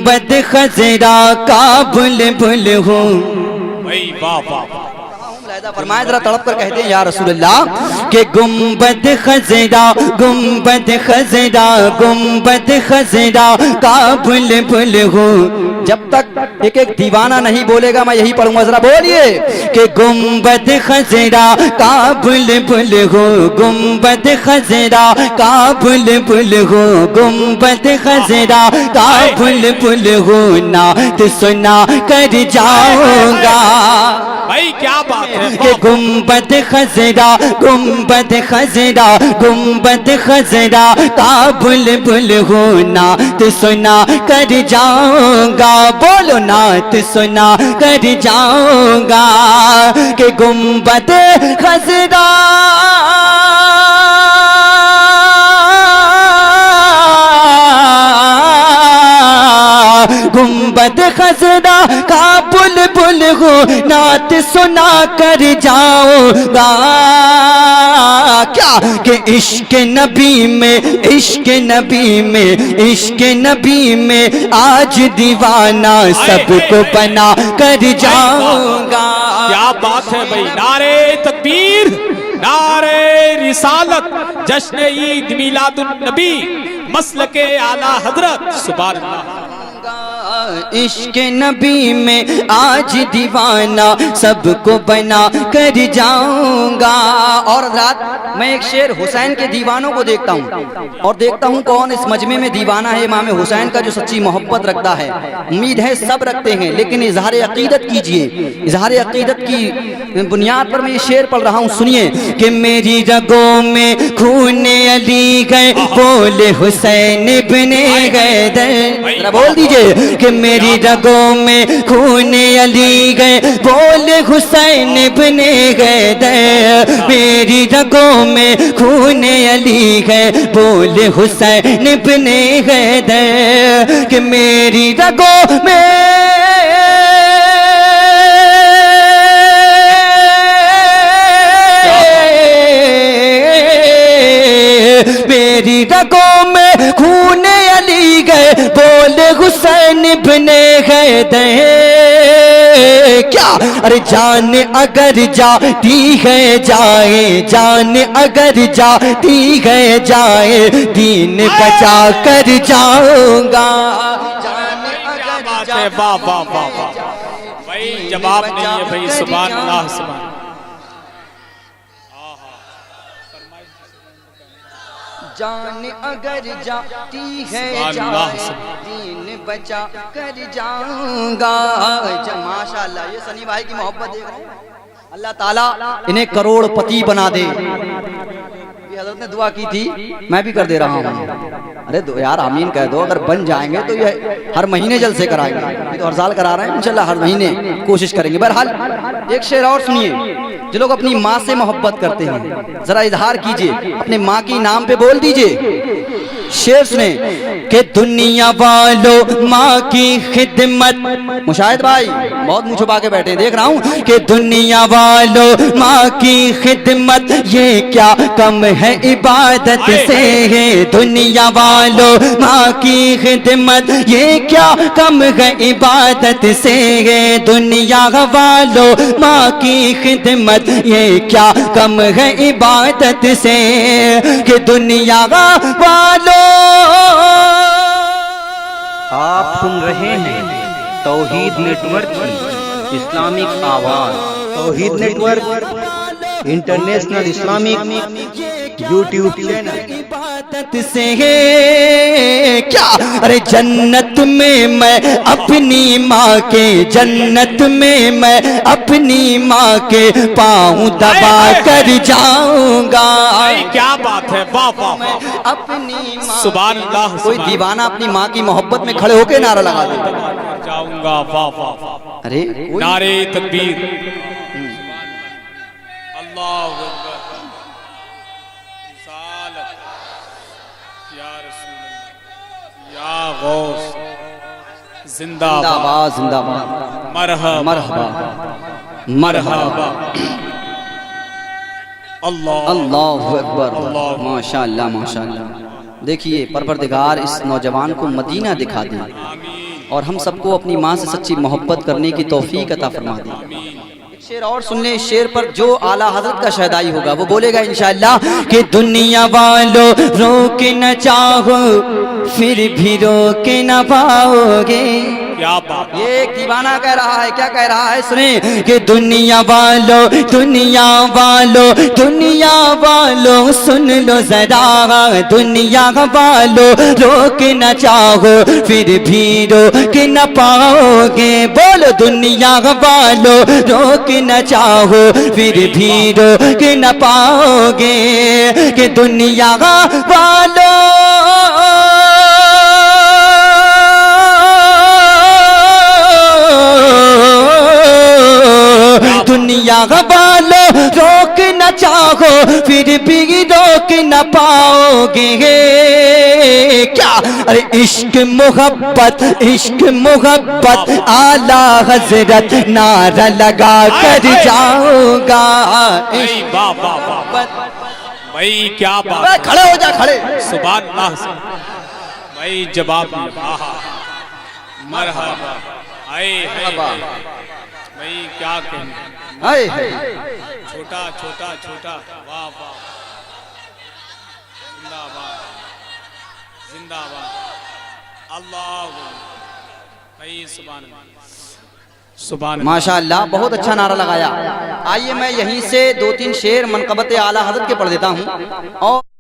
بد خزرا کا بلبل ہوں. بھائی واہ واہ واہ. فرمائے ذرا تڑپ کر کہتے ہیں یا رسول اللہ کہ گنبد خزرا گنبد خزرا گنبد خزرا کا بلبل ہوں. جب تک ایک ایک دیوانہ نہیں بولے گا میں یہی پڑھوں گا. ذرا بولیے کہ گنبد خزرا کا بلبل ہو گنبد خزرا کا بلبل ہو گنبد خزرا کا بلبل ہو نعت سنا کر جاؤں گا. بھائی کیا بات ہے کہ گنبد خزرا گنبد خزرا گنبد خزرا کا بلبل ہو نعت سنا کر جاؤں گا. بولو نعت سنا کر جاؤں گا کہ گنبد خزرا گنبد خزرا کا بلبل ہو نعت سنا کر جاؤں گا. کیا کہ عشق نبی میں عشق نبی میں عشق نبی میں آج دیوانہ سب کو بنا کر جاؤں گا. کیا بات ہے بھائی. نعرے تکبیر نعرے رسالت جشن عید میلاد النبی مسلک اعلیٰ حضرت سبحان اللہ. عشق نبی میں آج دیوانہ سب کو بنا کر جاؤں گا. اور رات میں ایک شعر حسین کے دیوانوں کو دیکھتا ہوں اور دیکھتا ہوں کون اس مجمع میں دیوانہ ہے امام حسین کا جو سچی محبت رکھتا ہے. امید ہے سب رکھتے ہیں لیکن اظہار عقیدت کیجئے. اظہار عقیدت کی بنیاد پر میں یہ شعر پڑھ رہا ہوں. سنیے کہ میری رگوں میں خون علی گئے بول حسین ابن حیدر. بول دیجئے کہ میری رگوں میں خون علی گئے بول حسین ابن حیدر. میری رگوں میں خون علی گئے بول حسین ابن حیدر. کہ میری رگوں میں میری رگوں میں خون علی گئے بول حسین ابن حیدر. کیا ارے جان اگر جاتی ہے جائے جان اگر جاتی ہے جائے دین بچا کر جاؤں گا. کیا بات ہے. واہ واہ واہ واہ. بھائی جواب نہیں ہے بھائی. سبحان اللہ سبحان اللہ. جان اگر جاتی ہے جائے دین بچا کر جاؤں گا. ماشاءاللہ یہ سنی بھائی کی محبت دیکھ رہے ہیں. اللہ تعالیٰ انہیں کروڑ پتی بنا دے. یہ حضرت نے دعا کی تھی میں بھی کر دے رہا ہوں. ارے یار آمین کہہ دو. اگر بن جائیں گے تو یہ ہر مہینے جلسے کرائیں گے. یہ تو ہر سال کرا رہے ہیں انشاءاللہ ہر مہینے کوشش کریں گے. بہرحال ایک شعر اور سنیے. جو لوگ اپنی ماں سے محبت کرتے ہیں ذرا اظہار کیجئے اپنے ماں کی نام پہ بول دیجئے. شعر سنیں کہ دنیا والوں ماں کی خدمت. مشاہد بھائی بہت منہ چھپا کے بیٹھے ہیں دیکھ رہا ہوں. کہ دنیا والوں ماں کی خدمت یہ کیا کم ہے عبادت سے. دنیا والوں ماں کی خدمت یہ کیا کم ہے عبادت سے. دنیا والوں ماں کی خدمت یہ کیا کم ہے عبادت سے. کہ دنیا والوں. آپ سن رہے ہیں توحید نیٹ ورک کی اسلامک آواز. Tawheed network international Islamic YouTube channel. عبادت سے کیا ارے جنت میں اپنی ماں کے جنت میں اپنی ماں کے پاؤں دبا کر جاؤں گا. کیا بات ہے. واہ واہ واہ. اپنی ماں سبحان اللہ. کوئی دیوانہ اپنی ماں کی محبت میں کھڑے ہو کے نعرہ لگا دے جاؤں گا. واہ واہ واہ. ارے نعرے تکبیر اللہ اکبر. رسالت یا رسول اللہ یا غوث زندہ باد زندہ باد. مرحبا مرحبا مرحبا. اللہ اکبر. ماشاءاللہ ماشاءاللہ. دیکھیے پروردگار اس نوجوان کو مدینہ دکھا دیں. آمین. اور ہم سب کو اپنی ماں سے سچی محبت کرنے کی توفیق عطا فرما دے. ایک شعر اور سن لیں. اس شعر پر جو اعلیٰ حضرت کا شہدائی ہوگا وہ بولے گا انشاءاللہ کہ دنیا والو روک نہ چاہو پھر بھی روک نہ پاؤ گے. کیا بات. یہ ایک دیوانہ کہہ رہا ہے. کیا کہہ رہا ہے سنیں کہ دنیا والو دنیا والو دنیا والو سن لو ذرا, دنیا والو روک نہ چاہو پھر بھی روک نہ پاؤ گے. بولو دنیا والو روک نہ چاہو پھر بھی روک نہ پاؤ گے کہ دنیا والو دنیا والو روک نہ چاہو پھر بھی روک نہ پاؤ گے. کیا ارے عشق محبت اعلیٰ حضرت نعرہ لگا کر جاؤں گا. بھائی کیا بات. کھڑے ہو جا کھڑے. سبحان اللہ. بھائی جواب مرحبا. بھائی کیا کہنا. چھوٹا چھوٹا چھوٹا. واہ واہ. زندہ باد زندہ باد. اللہ بھائی سبحان سبحان. ماشاء اللہ بہت اچھا نعرہ لگایا. آئیے میں یہیں سے 2-3 شعر منقبت اعلیٰ حضرت کے پڑھ دیتا ہوں. اور